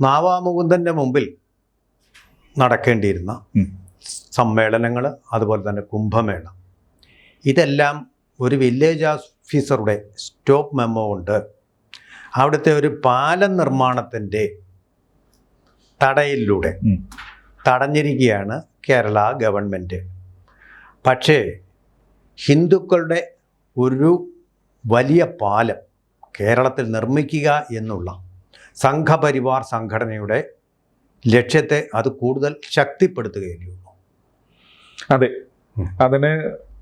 നാവാമുകുന്ദൻ്റെ മുമ്പിൽ നടക്കേണ്ടിയിരുന്ന സമ്മേളനങ്ങൾ, അതുപോലെ തന്നെ കുംഭമേള, ഇതെല്ലാം ഒരു വില്ലേജ് ഓഫീസറുടെ സ്റ്റോപ്പ് മെമ്മോ കൊണ്ട് അവിടുത്തെ ഒരു പാലം നിർമ്മാണത്തിൻ്റെ തടയിലൂടെ തടഞ്ഞിരിക്കുകയാണ് കേരള ഗവൺമെൻറ്. പക്ഷേ ഹിന്ദുക്കളുടെ ഒരു വലിയ പാലം കേരളത്തിൽ നിർമ്മിക്കുക എന്നുള്ള സംഘപരിവാർ സംഘടനയുടെ ലക്ഷ്യത്തെ അത് കൂടുതൽ ശക്തിപ്പെടുത്തുകയുള്ളൂ. അതെ, അതിന്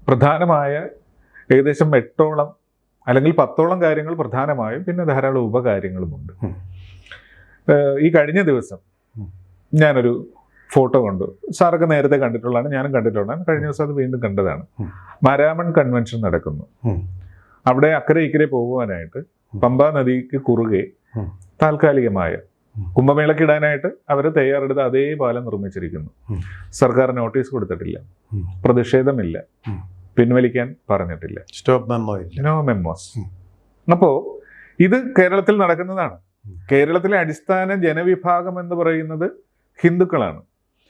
പ്രധാനമായ ഏകദേശം 8ഓളം അല്ലെങ്കിൽ 10ഓളം കാര്യങ്ങൾ പ്രധാനമായും പിന്നെ ധാരാളം ഉപകാര്യങ്ങളുമുണ്ട്. ഈ കഴിഞ്ഞ ദിവസം ഞാനൊരു ഫോട്ടോ കണ്ടു. സാറൊക്കെ നേരത്തെ കണ്ടിട്ടുള്ളതാണ്, ഞാനും കണ്ടിട്ടുള്ളതാണ്. കഴിഞ്ഞ ദിവസം അത് വീണ്ടും കണ്ടതാണ്. മാരാമൺ കൺവെൻഷൻ നടക്കുന്നു. അവിടെ അക്കരെ ഇക്കരെ പോകുവാനായിട്ട് പമ്പാ നദിക്ക് കുറുകെ താൽക്കാലികമായ കുംഭമേളക്കിടാനായിട്ട് അവർ തയ്യാറെടുത്ത് അതേ പാലം നിർമ്മിച്ചിരിക്കുന്നു. സർക്കാർ നോട്ടീസ് കൊടുത്തിട്ടില്ല, പ്രതിഷേധമില്ല, പിൻവലിക്കാൻ പറഞ്ഞിട്ടില്ല, സ്റ്റോപ്പ് മെമ്മോ ഇല്ല, നോ മെമ്മോസ്. അപ്പോൾ ഇത് കേരളത്തിൽ നടക്കുന്നതാണ്. കേരളത്തിലെ അടിസ്ഥാന ജനവിഭാഗം എന്ന് പറയുന്നത് ഹിന്ദുക്കളാണ്.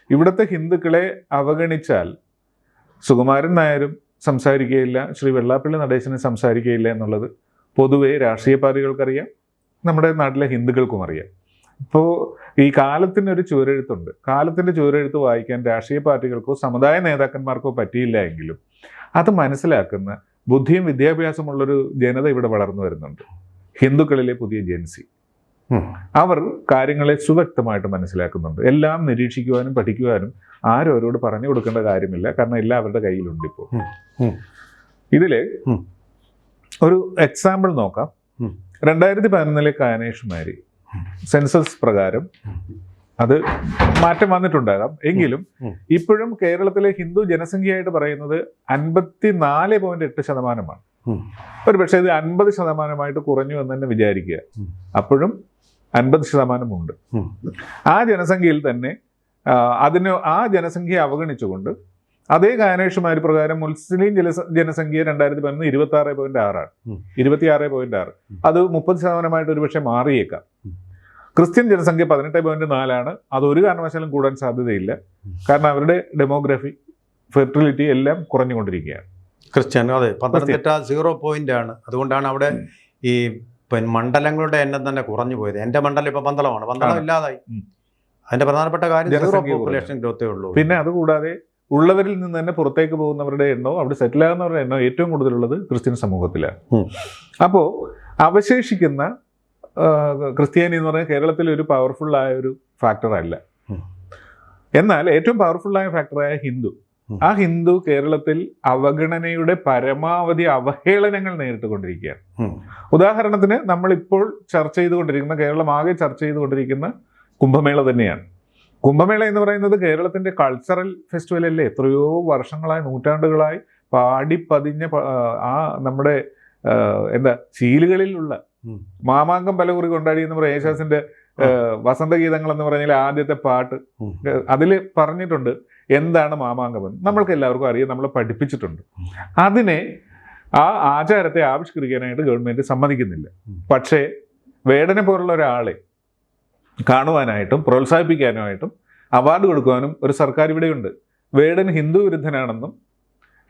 ഇവിടുത്തെ ഹിന്ദുക്കളെ അവഗണിച്ചാൽ സുകുമാരൻ നായരും സംസാരിക്കുകയില്ല, ശ്രീ വെള്ളാപ്പള്ളി നടേശനും സംസാരിക്കുകയില്ല എന്നുള്ളത് പൊതുവെ രാഷ്ട്രീയ പാർട്ടികൾക്കറിയാം, നമ്മുടെ നാട്ടിലെ ഹിന്ദുക്കൾക്കും അറിയാം. ഇപ്പോൾ ഈ കാലത്തിനൊരു ചുവരെഴുത്തുണ്ട്. കാലത്തിൻ്റെ ചുവരെഴുത്ത് വായിക്കാൻ രാഷ്ട്രീയ പാർട്ടികൾക്കോ സമുദായ നേതാക്കന്മാർക്കോ പറ്റിയില്ല എങ്കിലും അത് മനസ്സിലാക്കുന്ന ബുദ്ധിയും വിദ്യാഭ്യാസമുള്ളൊരു ജനത ഇവിടെ വളർന്നു വരുന്നുണ്ട്. ഹിന്ദുക്കളിലെ പുതിയ ജൻസി, അവർ കാര്യങ്ങളെ സുവ്യക്തമായിട്ട് മനസ്സിലാക്കുന്നുണ്ട്. എല്ലാം നിരീക്ഷിക്കുവാനും പഠിക്കുവാനും ആരും അവരോട് പറഞ്ഞു കൊടുക്കേണ്ട കാര്യമില്ല, കാരണം എല്ലാം അവരുടെ കയ്യിലുണ്ട്. ഇപ്പോൾ ഇതില് ഒരു എക്സാമ്പിൾ നോക്കാം. 2011 കാനേഷുമാരി സെൻസസ് പ്രകാരം അത് മാറ്റം വന്നിട്ടുണ്ടാകാം, എങ്കിലും ഇപ്പോഴും കേരളത്തിലെ ഹിന്ദു ജനസംഖ്യയായിട്ട് പറയുന്നത് 54.8%. ഒരു പക്ഷേ ഇത് 50% കുറഞ്ഞു എന്ന് തന്നെ വിചാരിക്കുക. അപ്പോഴും 50% ഉണ്ട്. ആ ജനസംഖ്യയിൽ തന്നെ ആ ജനസംഖ്യയെ അവഗണിച്ചുകൊണ്ട് അതേ കാനേഷുമാരി പ്രകാരം മുസ്ലിം ജനസംഖ്യ 2011 26.6 26.6. അത് 30% ഒരുപക്ഷെ മാറിയേക്കാം. ക്രിസ്ത്യൻ ജനസംഖ്യ 18.4. അത് ഒരു കാരണവശാലും കൂടാൻ സാധ്യതയില്ല, കാരണം അവരുടെ ഡെമോഗ്രഫി, ഫെർട്ടിലിറ്റി എല്ലാം കുറഞ്ഞുകൊണ്ടിരിക്കുകയാണ്. ക്രിസ്ത്യൻ, അതെ, പത്തനംതിട്ട 0 ആണ്. അതുകൊണ്ടാണ് അവിടെ ഈ മണ്ഡലങ്ങളുടെ എണ്ണം തന്നെ കുറഞ്ഞു പോയത്. എൻ്റെ മണ്ഡലം ഇപ്പോൾ പന്തളമാണ്, പന്തളം ഇല്ലാതായി. അതിന്റെ പ്രധാനപ്പെട്ട കാര്യം പോപ്പുലേഷൻ ഗ്രോത്തേ ഉള്ളൂ. പിന്നെ അതുകൂടാതെ ഉള്ളവരിൽ നിന്ന് തന്നെ പുറത്തേക്ക് പോകുന്നവരുടെ എണ്ണവും അവിടെ സെറ്റിൽ ആകുന്നവരുടെ എണ്ണവും ഏറ്റവും കൂടുതലുള്ളത് ക്രിസ്ത്യൻ സമൂഹത്തിലാണ്. അപ്പോൾ അവശേഷിക്കുന്ന ക്രിസ്ത്യാനി എന്ന് പറഞ്ഞാൽ കേരളത്തിൽ ഒരു പവർഫുള്ളായ ഒരു ഫാക്ടറല്ല. എന്നാൽ ഏറ്റവും പവർഫുള്ളായ ഫാക്ടറായ ഹിന്ദു, ആ ഹിന്ദു കേരളത്തിൽ അവഗണനയുടെ പരമാവധി അവഹേളനങ്ങൾ നേരിട്ടുകൊണ്ടിരിക്കുകയാണ്. ഉദാഹരണത്തിന് നമ്മളിപ്പോൾ ചർച്ച ചെയ്തുകൊണ്ടിരിക്കുന്ന, കേരളം ആകെ ചർച്ച ചെയ്തുകൊണ്ടിരിക്കുന്ന കുംഭമേള തന്നെയാണ്. കുംഭമേള എന്ന് പറയുന്നത് കേരളത്തിൻ്റെ കൾച്ചറൽ ഫെസ്റ്റിവൽ അല്ലേ? എത്രയോ വർഷങ്ങളായി, നൂറ്റാണ്ടുകളായി പാടിപ്പതിഞ്ഞ ആ നമ്മുടെ ശീലുകളിലുള്ള മാമാങ്കം പലകുറി കൊണ്ടാടി എന്ന് പറയുന്ന യേശുദാസിന്റെ വസന്തഗീതങ്ങൾ എന്ന് പറഞ്ഞാൽ ആദ്യത്തെ പാട്ട്, അതിൽ പറഞ്ഞിട്ടുണ്ട് എന്താണ് മാമാങ്കമെന്ന്. നമ്മൾക്ക് എല്ലാവർക്കും അറിയാം, നമ്മൾ പഠിപ്പിച്ചിട്ടുണ്ട്. അതിനെ, ആ ആചാരത്തെ ആവിഷ്കരിക്കാനായിട്ട് ഗവൺമെന്റ് സമ്മതിക്കുന്നില്ല. പക്ഷേ വേടനെ പോലുള്ള ഒരാളെ കാണുവാനായിട്ടും പ്രോത്സാഹിപ്പിക്കാനുമായിട്ടും അവാർഡ് കൊടുക്കുവാനും ഒരു സർക്കാർ ഇവിടെയുണ്ട്. വേടൻ ഹിന്ദു വിരുദ്ധനാണെന്നും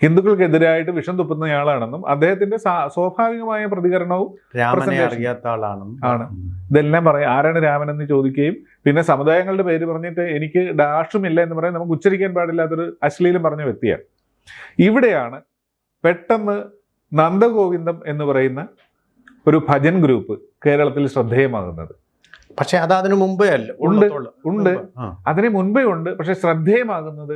ഹിന്ദുക്കൾക്കെതിരായിട്ട് വിഷം തുപ്പുന്നയാളാണെന്നും അദ്ദേഹത്തിന്റെ സ്വാഭാവികമായ പ്രതികരണവും അറിയാത്ത ആളാണെന്നും ആണ്. ഇതെല്ലാം പറയാം. ആരാണ് രാമൻ എന്ന് ചോദിക്കുകയും പിന്നെ സമുദായങ്ങളുടെ പേര് പറഞ്ഞിട്ട് എനിക്ക് ഡാഷുമില്ല എന്ന് പറയാൻ നമുക്ക് ഉച്ചരിക്കാൻ പാടില്ലാത്തൊരു അശ്ലീലം പറഞ്ഞ വ്യക്തിയാണ്. ഇവിടെയാണ് പെട്ടെന്ന് നന്ദഗോവിന്ദം എന്ന് പറയുന്ന ഒരു ഭജൻ ഗ്രൂപ്പ് കേരളത്തിൽ ശ്രദ്ധേയമാകുന്നത്. പക്ഷെ അത് അതിനു മുമ്പേ അല്ല, ഉണ്ട്, അതിന് മുൻപേ ഉണ്ട്. പക്ഷെ ശ്രദ്ധേയമാകുന്നത്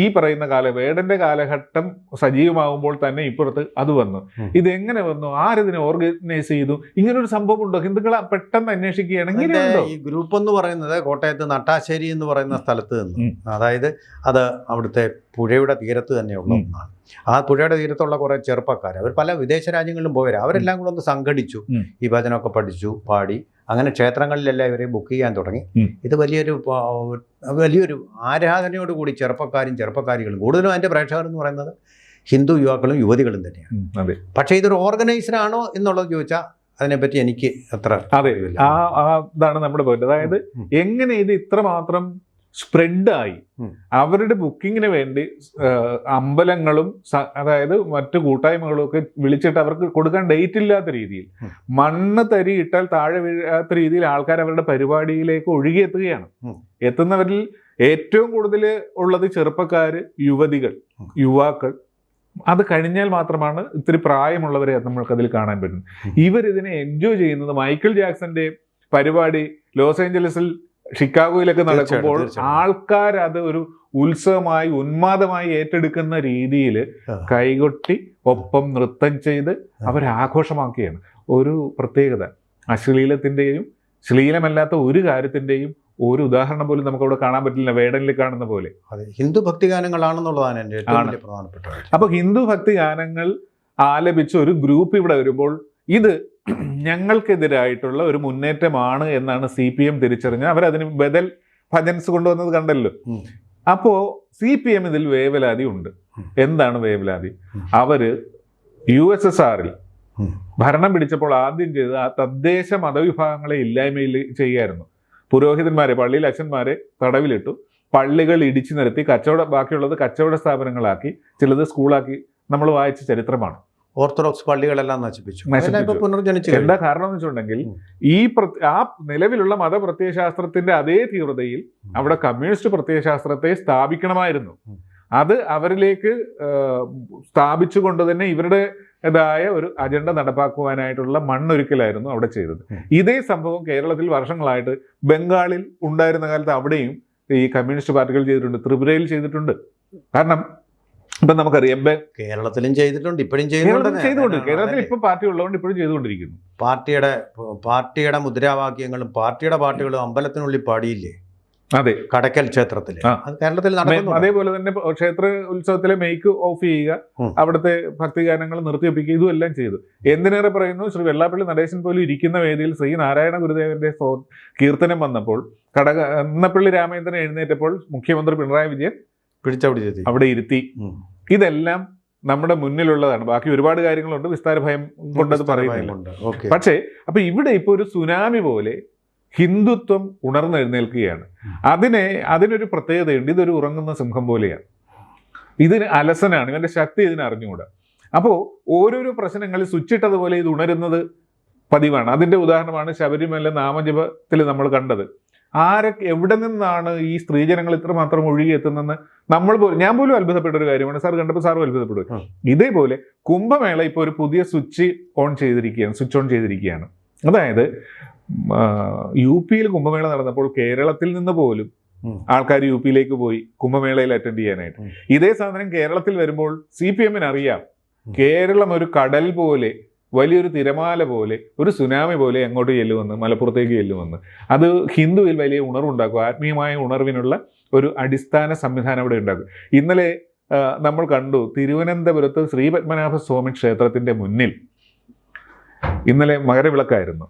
ഈ പറയുന്ന വേടന്റെ കാലഘട്ടം സജീവമാകുമ്പോൾ തന്നെ ഇപ്പുറത്ത് അത് വന്നു. ഇതെങ്ങനെ വന്നു? ആരിതിനെ ഓർഗനൈസ് ചെയ്തു? ഇങ്ങനൊരു സംഭവം ഉണ്ടോ? ഹിന്ദുക്കളെ പെട്ടെന്ന് അന്വേഷിക്കുകയാണെങ്കിൽ ഈ ഗ്രൂപ്പ് എന്ന് പറയുന്നത് കോട്ടയത്ത് നട്ടാശ്ശേരി എന്ന് പറയുന്ന സ്ഥലത്ത് നിന്ന്, അതായത് അത് അവിടുത്തെ പുഴയുടെ തീരത്ത് തന്നെയുള്ള ഒന്നാണ്. ആ പുഴയുടെ തീരത്തുള്ള കുറേ ചെറുപ്പക്കാർ, അവർ പല വിദേശ രാജ്യങ്ങളിലും പോയവരാ, അവരെല്ലാം കൂടെ ഒന്ന് സംഘടിച്ചു, ഈ ഭജനമൊക്കെ പഠിച്ചു, പാടി, അങ്ങനെ ക്ഷേത്രങ്ങളിലെല്ലാം ഇവരെ ബുക്ക് ചെയ്യാൻ തുടങ്ങി. ഇത് വലിയൊരു ആരാധനയോടുകൂടി ചെറുപ്പക്കാരികളും, കൂടുതലും അതിൻ്റെ പ്രേക്ഷകർ എന്ന് പറയുന്നത് ഹിന്ദു യുവാക്കളും യുവതികളും തന്നെയാണ്. പക്ഷേ ഇതൊരു ഓർഗനൈസ്ഡ് ആണോ എന്നുള്ളത് ചോദിച്ചാൽ അതിനെപ്പറ്റി എനിക്ക് അത്ര അതെ, ഇതാണ് നമ്മുടെ പോയിന്റ്. അതായത് എങ്ങനെ ഇത് ഇത്രമാത്രം സ്പ്രെഡായി അവരുടെ ബുക്കിങ്ങിന് വേണ്ടി അമ്പലങ്ങളും അതായത് മറ്റു കൂട്ടായ്മകളും ഒക്കെ വിളിച്ചിട്ട് അവർക്ക് കൊടുക്കാൻ ഡേറ്റ് ഇല്ലാത്ത രീതിയിൽ മണ്ണ് തരി ഇട്ടാൽ താഴെ വീഴാത്ത രീതിയിൽ ആൾക്കാർ അവരുടെ പരിപാടിയിലേക്ക് ഒഴുകിയെത്തുകയാണ്. എത്തുന്നവരിൽ ഏറ്റവും കൂടുതൽ ഉള്ളത് ചെറുപ്പക്കാര്, യുവതികൾ, യുവാക്കൾ. അത് കഴിഞ്ഞാൽ മാത്രമാണ് ഇത്തിരി പ്രായമുള്ളവരെ നമ്മൾക്കതിൽ കാണാൻ പറ്റുന്നത്. ഇവരിതിനെ എൻജോയ് ചെയ്യുന്നത് മൈക്കിൾ ജാക്സന്റെ പരിപാടി ലോസ് ഏഞ്ചലസിൽ, ഷിക്കാഗോയിലൊക്കെ നടക്കുമ്പോൾ ആൾക്കാർ അത് ഒരു ഉത്സവമായി, ഉന്മാദമായി ഏറ്റെടുക്കുന്ന രീതിയിൽ കൈകൊട്ടി ഒപ്പം നൃത്തം ചെയ്ത് അവരാഘോഷമാക്കുകയാണ്. ഒരു പ്രത്യേകത, അശ്ലീലത്തിൻ്റെയും ശ്ലീലമല്ലാത്ത ഒരു കാര്യത്തിൻ്റെയും ഒരു ഉദാഹരണം പോലും നമുക്ക് അവിടെ കാണാൻ പറ്റില്ല, വേടനിൽ കാണുന്ന പോലെ. ഹിന്ദു ഭക്തിഗാനങ്ങളാണെന്നുള്ളതാണ് എൻ്റെ ഏറ്റവും പ്രധാനപ്പെട്ട. അപ്പൊ ഹിന്ദു ഭക്തിഗാനങ്ങൾ ആലപിച്ച ഒരു ഗ്രൂപ്പ് ഇവിടെ വരുമ്പോൾ ഇത് ഞങ്ങൾക്കെതിരായിട്ടുള്ള ഒരു മുന്നേറ്റമാണ് എന്നാണ് CPM തിരിച്ചറിഞ്ഞത്. അവരതിന് ബദൽ ഭജൻസ് കൊണ്ടുവന്നത് കണ്ടല്ലോ. അപ്പോ CPM ഇതിൽ വേവലാതി ഉണ്ട്. എന്താണ് വേവലാതി? അവര് USSRൽ ഭരണം പിടിച്ചപ്പോൾ ആദ്യം ചെയ്ത് ആ തദ്ദേശ മതവിഭാഗങ്ങളെ ഇല്ലായ്മയിൽ ചെയ്യായിരുന്നു. പുരോഹിതന്മാരെ, പള്ളിയിൽ അച്ഛന്മാരെ തടവിലിട്ടു, പള്ളികൾ ഇടിച്ചു നിരത്തി, ബാക്കിയുള്ളത് കച്ചവട സ്ഥാപനങ്ങളാക്കി, ചിലത് സ്കൂളാക്കി. നമ്മൾ വായിച്ച ചരിത്രമാണ്. ഓർത്തഡോക്സ് പള്ളികളെല്ലാം നശിപ്പിച്ചു. എന്താ കാരണം എന്ന് വെച്ചിട്ടുണ്ടെങ്കിൽ ആ നിലവിലുള്ള മതപ്രത്യയശാസ്ത്രത്തിന്റെ അതേ തീവ്രതയിൽ അവിടെ കമ്മ്യൂണിസ്റ്റ് പ്രത്യയശാസ്ത്രത്തെ സ്ഥാപിക്കണമായിരുന്നു. അത് അവരിലേക്ക് സ്ഥാപിച്ചുകൊണ്ട് തന്നെ ഇവരുടേതായ ഒരു അജണ്ട നടപ്പാക്കുവാനായിട്ടുള്ള മണ്ണൊരുക്കലായിരുന്നു അവിടെ ചെയ്തത്. ഇതേ സംഭവം കേരളത്തിൽ വർഷങ്ങളായിട്ട് ബംഗാളിൽ ഉണ്ടായിരുന്ന കാലത്ത് അവിടെയും ഈ കമ്മ്യൂണിസ്റ്റ് പാർട്ടികൾ ചെയ്തിട്ടുണ്ട്, ത്രിപുരയിൽ ചെയ്തിട്ടുണ്ട്. കാരണം ഇപ്പൊ നമുക്കറിയാം കേരളത്തിലും ചെയ്തിട്ടുണ്ട്, ഇപ്പോഴും ചെയ്തുകൊണ്ട് കേരളത്തിൽ ഇപ്പൊ പാർട്ടി ഉള്ളതുകൊണ്ട് ഇപ്പോഴും ചെയ്തുകൊണ്ടിരിക്കുന്നു. പാർട്ടിയുടെ മുദ്രാവാക്യങ്ങളും പാർട്ടിയുടെ പാട്ടുകളും അമ്പലത്തിനുള്ളിൽ പാടിയില്ലേ? അതെ, കടക്കൽ ക്ഷേത്രത്തിൽ കേരളത്തിൽ നടക്കുന്നു. അതേപോലെ തന്നെ ക്ഷേത്ര ഉത്സവത്തിലെ മേക്ക് ഓഫ് ചെയ്യുക, അവിടുത്തെ ഭക്തിഗാനങ്ങൾ നിർത്തിവെപ്പിക്കുക, ഇതും എല്ലാം ചെയ്തു. എന്തിനേറെ പറയുന്നു, ശ്രീ വെള്ളാപ്പള്ളി നടേശൻ പോലും ഇരിക്കുന്ന വേദിയിൽ ശ്രീ നാരായണ ഗുരുദേവന്റെ കീർത്തനം വന്നപ്പോൾ കടന്നപ്പള്ളി രാമചന്ദ്രൻ എഴുന്നേറ്റപ്പോൾ മുഖ്യമന്ത്രി പിണറായി വിജയൻ അവിടെ ഇരുത്തി. ഇതെല്ലാം നമ്മുടെ മുന്നിലുള്ളതാണ്. ബാക്കി ഒരുപാട് കാര്യങ്ങളുണ്ട്, വിസ്താര ഭയം കൊണ്ടത് പറയുന്നില്ല. പക്ഷേ അപ്പൊ ഇവിടെ ഇപ്പൊ ഒരു സുനാമി പോലെ ഹിന്ദുത്വം ഉണർന്നെഴുന്നേൽക്കുകയാണ്. അതിനൊരു പ്രത്യേകതയുണ്ട്. ഇതൊരു ഉറങ്ങുന്ന സിംഹം പോലെയാണ്. ഇതിന് അലസനാണ്, ഇവന്റെ ശക്തി ഇതിന് അറിഞ്ഞുകൂടാ. അപ്പോൾ ഓരോരോ പ്രശ്നങ്ങളിൽ സ്വിച്ചിട്ടതുപോലെ ഇത് ഉണരുന്നത് പതിവാണ്. അതിന്റെ ഉദാഹരണമാണ് ശബരിമല നാമജപത്തിൽ നമ്മൾ കണ്ടത്. എവിടെ നിന്നാണ് ഈ സ്ത്രീജനങ്ങൾ ഇത്രമാത്രം ഒഴുകിയെത്തുന്നെന്ന് ഞാൻ പോലും അത്ഭുതപ്പെട്ട ഒരു കാര്യമാണ്. സാർ കണ്ടപ്പോൾ സാറും അത്ഭുതപ്പെടുക. ഇതേപോലെ കുംഭമേള ഇപ്പോൾ ഒരു പുതിയ സ്വിച്ച് ഓൺ ചെയ്തിരിക്കുകയാണ്. അതായത് UPയിൽ കുംഭമേള നടന്നപ്പോൾ കേരളത്തിൽ നിന്ന് പോലും ആൾക്കാർ UPയിലേക്ക് പോയി കുംഭമേളയിൽ അറ്റൻഡ് ചെയ്യാനായിട്ട്. ഇതേ സാധനം കേരളത്തിൽ വരുമ്പോൾ CPMന് അറിയാം, കേരളം ഒരു കടൽ പോലെ, വലിയൊരു തിരമാല പോലെ, ഒരു സുനാമി പോലെ എങ്ങോട്ട് ചെല്ലുമെന്ന്, മലപ്പുറത്തേക്ക് ചെല്ലുമെന്ന്. അത് ഹിന്ദുവിൽ വലിയ ഉണർവുണ്ടാക്കും, ആത്മീയമായ ഉണർവിനുള്ള ഒരു അടിസ്ഥാന സംവിധാനം അവിടെ ഉണ്ടാക്കും. ഇന്നലെ നമ്മൾ കണ്ടു, തിരുവനന്തപുരത്ത് ശ്രീ പത്മനാഭസ്വാമി ക്ഷേത്രത്തിന്റെ മുന്നിൽ ഇന്നലെ മകരവിളക്കായിരുന്നു.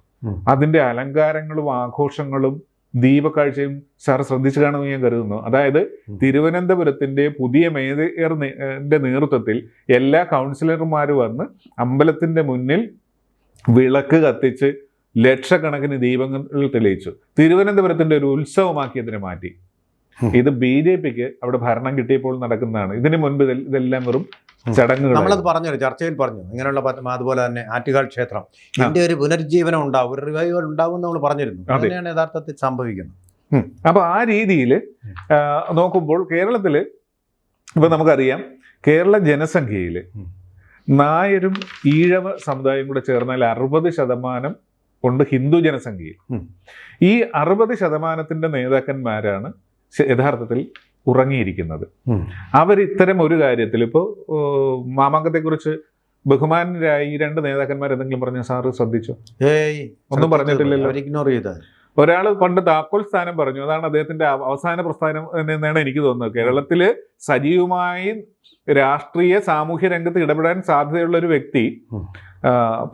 അതിന്റെ അലങ്കാരങ്ങളും ആഘോഷങ്ങളും ദീപക്കാഴ്ചയും സാർ ശ്രദ്ധിച്ചു കാണുമെന്ന് ഞാൻ കരുതുന്നു. അതായത് തിരുവനന്തപുരത്തിന്റെ പുതിയ മേയറിന്റെ നേതൃത്വത്തിൽ എല്ലാ കൗൺസിലർമാരും വന്ന് അമ്പലത്തിന്റെ മുന്നിൽ വിളക്ക് കത്തിച്ച് ലക്ഷക്കണക്കിന് ദീപങ്ങൾ തെളിയിച്ചു. തിരുവനന്തപുരത്തിന്റെ ഒരു ഉത്സവമാക്കിയതിനെ മാറ്റി. ഇത് BJPക്ക് അവിടെ ഭരണം കിട്ടിയപ്പോൾ നടക്കുന്നതാണ്. ഇതിനു മുൻപ് ഇതെല്ലാം വെറും ചടങ്ങുകൾ. നമ്മളത് പറഞ്ഞല്ലോ, ചർച്ചയിൽ പറഞ്ഞു. ഇങ്ങനെയുള്ള അതുപോലെ തന്നെ ആറ്റുകാൽ ക്ഷേത്രം ഇതിന്റെ ഒരു പുനരുജ്ജീവനം ഉണ്ടാവും, ഒരു റിവൈവൽ ഉണ്ടാവും നമ്മൾ പറഞ്ഞിരുന്നു. അങ്ങനെയാണ് യഥാർത്ഥത്തിൽ സംഭവിക്കുന്നത്. അപ്പൊ ആ രീതിയിൽ നോക്കുമ്പോൾ കേരളത്തില് ഇപ്പൊ നമുക്കറിയാം, കേരള ജനസംഖ്യയിൽ നായരും ഈഴവ സമുദായം കൂടെ ചേർന്നാൽ 60% ഉണ്ട് ഹിന്ദു ജനസംഖ്യയിൽ. ഈ 60% നേതാക്കന്മാരാണ് യഥാർത്ഥത്തിൽ ഉറങ്ങിയിരിക്കുന്നത്. അവരിത്തരം ഒരു കാര്യത്തിൽ ഇപ്പോൾ മാമാങ്കത്തെക്കുറിച്ച് ബഹുമാനരായ ഈ 2 നേതാക്കന്മാർ എന്തെങ്കിലും പറഞ്ഞ സാറ് ശ്രദ്ധിച്ചോ? ഒന്നും പറഞ്ഞിട്ടില്ലല്ലോ, ഇഗ്നോർ ചെയ്ത. ഒരാൾ പണ്ട് താക്കോൽ സ്ഥാനം പറഞ്ഞു, അതാണ് അദ്ദേഹത്തിന്റെ അവസാന പ്രസ്ഥാനം എന്നാണ് എനിക്ക് തോന്നുന്നത്. കേരളത്തില് സജീവമായി രാഷ്ട്രീയ സാമൂഹ്യ രംഗത്ത് ഇടപെടാൻ സാധ്യതയുള്ള ഒരു വ്യക്തി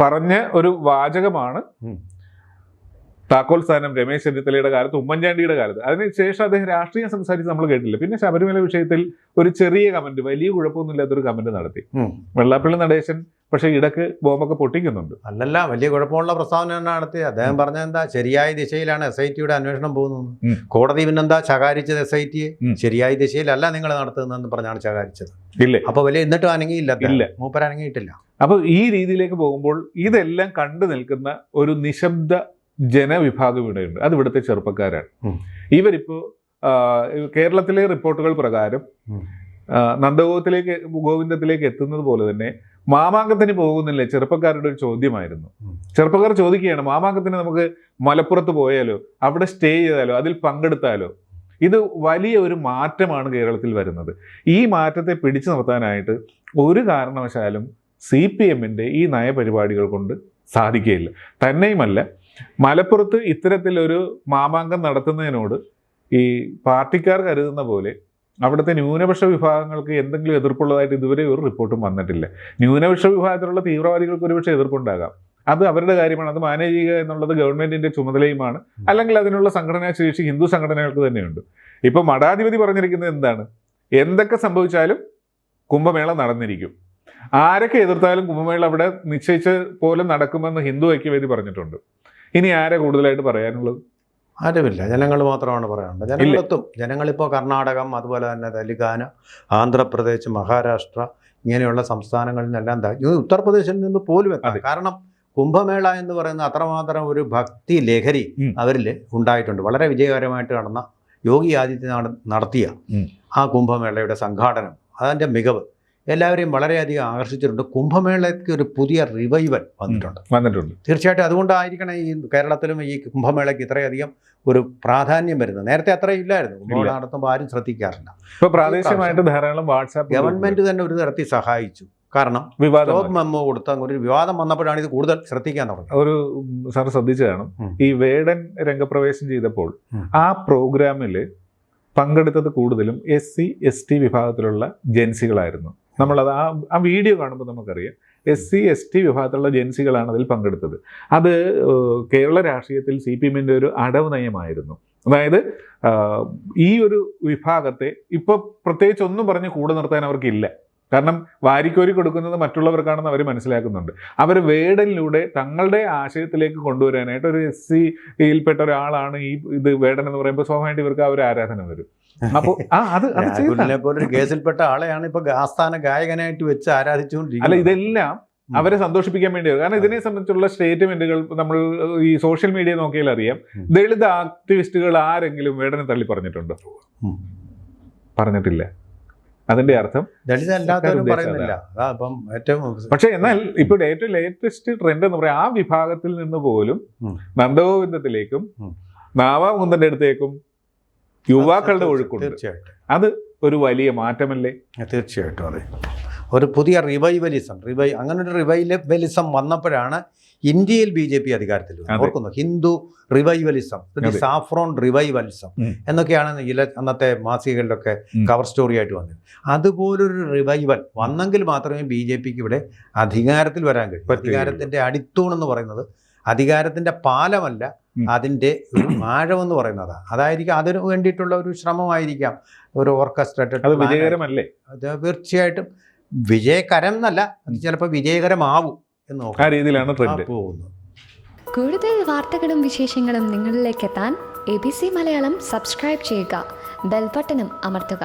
പറഞ്ഞ ഒരു വാചകമാണ്, താക്കോൽ സ്ഥാനം രമേശ് ചെന്നിത്തലയുടെ കാലത്ത്, ഉമ്മൻചാണ്ടിയുടെ കാലത്ത്. അതിനുശേഷം അദ്ദേഹം രാഷ്ട്രീയം സംസാരിച്ച് നമ്മൾ കേട്ടില്ല. പിന്നെ ശബരിമല വിഷയത്തിൽ ഒരു ചെറിയ കമന്റ്, വലിയ കുഴപ്പമൊന്നുമില്ലാത്തൊരു കമന്റ് നടത്തി. വെള്ളാപ്പള്ളി നടേശൻ പക്ഷെ ഇടക്ക് ബോംബൊക്കെ പൊട്ടിക്കുന്നുണ്ട്. അല്ലല്ല, വലിയ കുഴപ്പമുള്ള പ്രസ്താവന നടത്തി. അദ്ദേഹം പറഞ്ഞത് എന്താ, ശരിയായ ദിശയിലാണ് SITയുടെ അന്വേഷണം പോകുന്നത്. കോടതി പിന്നെന്താ ശകാരിച്ചത് SITയെ? ശരിയായ ദിശയിലല്ല നിങ്ങൾ നടത്തുന്നതെന്ന് പറഞ്ഞാണ് ശകാരിച്ചത്. ഇല്ലേ? അപ്പൊ വലിയ എന്നിട്ടും അനങ്ങിയില്ല, ഇല്ല, മൂപ്പർ അനങ്ങിയിട്ടില്ല. അപ്പൊ ഈ രീതിയിലേക്ക് പോകുമ്പോൾ ഇതെല്ലാം കണ്ടു നിൽക്കുന്ന ഒരു നിശബ്ദ ജനവിഭാഗം ഇവിടെയുണ്ട്. അത് ഇവിടുത്തെ ചെറുപ്പക്കാരാണ്. ഇവരിപ്പോ കേരളത്തിലെ റിപ്പോർട്ടുകൾ പ്രകാരം ഗോവിന്ദത്തിലേക്ക് എത്തുന്നത് പോലെ തന്നെ മാമാങ്കത്തിന് പോകുന്നില്ലേ ചെറുപ്പക്കാരുടെ ഒരു ചോദ്യമായിരുന്നു. ചെറുപ്പക്കാർ ചോദിക്കുകയാണ്, മാമാങ്കത്തിന് നമുക്ക് മലപ്പുറത്ത് പോയാലോ, അവിടെ സ്റ്റേ ചെയ്താലോ, അതിൽ പങ്കെടുത്താലോ? ഇത് വലിയ ഒരു മാറ്റമാണ് കേരളത്തിൽ വരുന്നത്. ഈ മാറ്റത്തെ പിടിച്ചു നിർത്താനായിട്ട് ഒരു കാരണവശാലും CPMന്റെ ഈ നയപരിപാടികൾ കൊണ്ട് സാധിക്കുകയില്ല. തന്നെയുമല്ല, മലപ്പുറത്ത് ഇത്തരത്തിലൊരു മാമാങ്കം നടത്തുന്നതിനോട് ഈ പാർട്ടിക്കാർ കരുതുന്ന പോലെ അവിടുത്തെ ന്യൂനപക്ഷ വിഭാഗങ്ങൾക്ക് എന്തെങ്കിലും എതിർപ്പുള്ളതായിട്ട് ഇതുവരെ ഒരു റിപ്പോർട്ടും വന്നിട്ടില്ല. ന്യൂനപക്ഷ വിഭാഗത്തിലുള്ള തീവ്രവാദികൾക്ക് ഒരുപക്ഷെ എതിർപ്പുണ്ടാകാം, അത് അവരുടെ കാര്യമാണ്. അത് മാനേജ് ചെയ്യുക എന്നുള്ളത് ഗവൺമെന്റിന്റെ ചുമതലയുമാണ്. അല്ലെങ്കിൽ അതിനുള്ള സംഘടനാ ശേഷി ഹിന്ദു സംഘടനകൾക്ക് തന്നെയുണ്ട്. ഇപ്പൊ മഠാധിപതി പറഞ്ഞിരിക്കുന്നത് എന്താണ്? എന്തൊക്കെ സംഭവിച്ചാലും കുംഭമേള നടന്നിരിക്കും, ആരൊക്കെ എതിർത്താലും കുംഭമേള അവിടെ നിശ്ചയിച്ച പോലെ നടക്കുമെന്ന് ഹിന്ദു ഐക്യവേദി പറഞ്ഞിട്ടുണ്ട്. ഇനി ആരെ കൂടുതലായിട്ട് പറയാനുള്ളത്? ആരുമില്ല, ജനങ്ങൾ മാത്രമാണ് പറയാനുള്ളത്. ജനങ്ങളെത്തും. ജനങ്ങളിപ്പോൾ കർണാടകം, അതുപോലെ തന്നെ തെലുങ്കാന, ആന്ധ്രാപ്രദേശ്, മഹാരാഷ്ട്ര ഇങ്ങനെയുള്ള സംസ്ഥാനങ്ങളിൽ നിന്നെല്ലാം ഉത്തർപ്രദേശിൽ നിന്ന് പോലും എത്താം. കാരണം കുംഭമേള എന്ന് പറയുന്ന അത്രമാത്രം ഒരു ഭക്തി ലഹരി അവരിൽ ഉണ്ടായിട്ടുണ്ട്. വളരെ വിജയകരമായിട്ട് നടന്ന യോഗി ആദിത്യനാഥ് നടത്തിയ ആ കുംഭമേളയുടെ സംഘാടനം, അതിൻ്റെ മികവ് എല്ലാവരെയും വളരെയധികം ആകർഷിച്ചിട്ടുണ്ട്. കുംഭമേളയ്ക്ക് ഒരു പുതിയ റിവൈവൽ വന്നിട്ടുണ്ട്. തീർച്ചയായിട്ടും അതുകൊണ്ടായിരിക്കണം ഈ കേരളത്തിലും ഈ കുംഭമേളയ്ക്ക് ഇത്രയധികം ഒരു പ്രാധാന്യം വരുന്നത്. നേരത്തെ അത്രയും ഇല്ലായിരുന്നു. കുംഭമേള നടത്തുമ്പോൾ ആരും ശ്രദ്ധിക്കാറില്ല. ഇപ്പോൾ പ്രാദേശികമായിട്ട് ധാരാളം വാട്സാപ്പ് ഗവൺമെന്റ് തന്നെ ഒരു തരത്തിൽ സഹായിച്ചു. കാരണം സ്റ്റോപ്പ് മെമ്മോ കൊടുത്ത ഒരു വിവാദം വന്നപ്പോഴാണ് ഇത് കൂടുതൽ ശ്രദ്ധിക്കാൻ തുടങ്ങി. ഒരു സാർ ശ്രദ്ധിച്ചതാണ്, ഈ വേടൻ രംഗപ്രവേശം ചെയ്തപ്പോൾ ആ പ്രോഗ്രാമിൽ പങ്കെടുത്തത് കൂടുതലും SC ST വിഭാഗത്തിലുള്ള ജെൻസികളായിരുന്നു. നമ്മളത് ആ വീഡിയോ കാണുമ്പോൾ നമുക്കറിയാം SC ST വിഭാഗത്തിലുള്ള ജെൻസികളാണ് അതിൽ പങ്കെടുത്തത്. അത് കേരള രാഷ്ട്രീയത്തിൽ CPMന്റെ ഒരു അടവ് നയമായിരുന്നു. അതായത് ഈ ഒരു വിഭാഗത്തെ ഇപ്പോൾ പ്രത്യേകിച്ച് ഒന്നും പറഞ്ഞ് കൂടെ നിർത്താൻ അവർക്കില്ല. കാരണം വാരിക്കോരി കൊടുക്കുന്നത് മറ്റുള്ളവർക്കാണെന്ന് അവർ മനസ്സിലാക്കുന്നുണ്ട്. അവർ വേടനിലൂടെ തങ്ങളുടെ ആശയത്തിലേക്ക് കൊണ്ടുവരാനായിട്ട് ഒരു SCയിൽപ്പെട്ട ഒരാളാണ് ഇത് വേടൻ എന്ന് പറയുമ്പോൾ സ്വാഭാവികമായിട്ട് ഇവർക്ക് ആ ഒരു ആരാധന വരും. അപ്പോൾ പോലൊരു കേസിൽപ്പെട്ട ആളെയാണ് ഇപ്പൊ ആസ്ഥാന ഗായകനായിട്ട് വെച്ച് ആരാധിച്ചുകൊണ്ടിരിക്കുന്നത്. അല്ല, ഇതെല്ലാം അവരെ സന്തോഷിപ്പിക്കാൻ വേണ്ടിയാണ്. കാരണം ഇതിനെ സംബന്ധിച്ചുള്ള സ്റ്റേറ്റ്മെന്റുകൾ നമ്മൾ ഈ സോഷ്യൽ മീഡിയ നോക്കിയാൽ അറിയാം. ദളിത് ആക്ടിവിസ്റ്റുകൾ ആരെങ്കിലും വേടനെ തള്ളി പറഞ്ഞിട്ടുണ്ടോ? പറഞ്ഞിട്ടില്ല. അതിന്റെ അർത്ഥം പറയുന്നില്ല. പക്ഷെ എന്നാൽ ഇപ്പോൾ ഏറ്റവും ലേറ്റസ്റ്റ് ട്രെൻഡ് എന്ന് പറയാം, ആ വിഭാഗത്തിൽ നിന്ന് പോലും നന്ദഗോവിന്ദത്തിലേക്കും നാവാമുകുന്ദന്റെ അടുത്തേക്കും യുവാക്കളുടെ ഒഴുക്കുണ്ട്. തീർച്ചയായിട്ടും അത് ഒരു വലിയ മാറ്റമല്ലേ? തീർച്ചയായിട്ടും അതെ. ഒരു പുതിയ റിവൈവലിസം അങ്ങനെ ഒരു റിവൈവലിസം വന്നപ്പോഴാണ് ഇന്ത്യയിൽ BJP അധികാരത്തിൽ ഓർക്കുന്നു. ഹിന്ദു റിവൈവലിസം, സാഫ്രോൺ റിവൈവലിസം എന്നൊക്കെയാണ് അന്നത്തെ മാസികകളിലൊക്കെ കവർ സ്റ്റോറി ആയിട്ട് വന്നത്. അതുപോലൊരു റിവൈവൽ വന്നെങ്കിൽ മാത്രമേ BJPക്ക് ഇവിടെ അധികാരത്തിൽ വരാൻ കഴിയൂ. അധികാരത്തിൻ്റെ അടിത്തൂണെന്ന് പറയുന്നത് അധികാരത്തിൻ്റെ പാലമല്ല, അതിൻ്റെ ഒരു ആഴമെന്ന് പറയുന്നത് അതായിരിക്കും. അതിന് വേണ്ടിയിട്ടുള്ള ഒരു ശ്രമമായിരിക്കാം, ഒരു ഓർക്കസ്ട്രേറ്റഡ്. അത് വിജയകരമല്ലേ? അത് തീർച്ചയായിട്ടും വിജയകരം എന്നല്ല, അത് ചിലപ്പോൾ വിജയകരമാവും എന്ന് നോക്കാം. ആ രീതിയിലാണ് ട്രെൻഡ് പോകുന്നത്. കൂടുതൽ വാർത്തകളും വിശേഷങ്ങളും നിങ്ങളിലേക്ക് എത്താൻ ABC മലയാളം സബ്സ്ക്രൈബ് ചെയ്യുക, ബെൽ ബട്ടണും അമർത്തുക.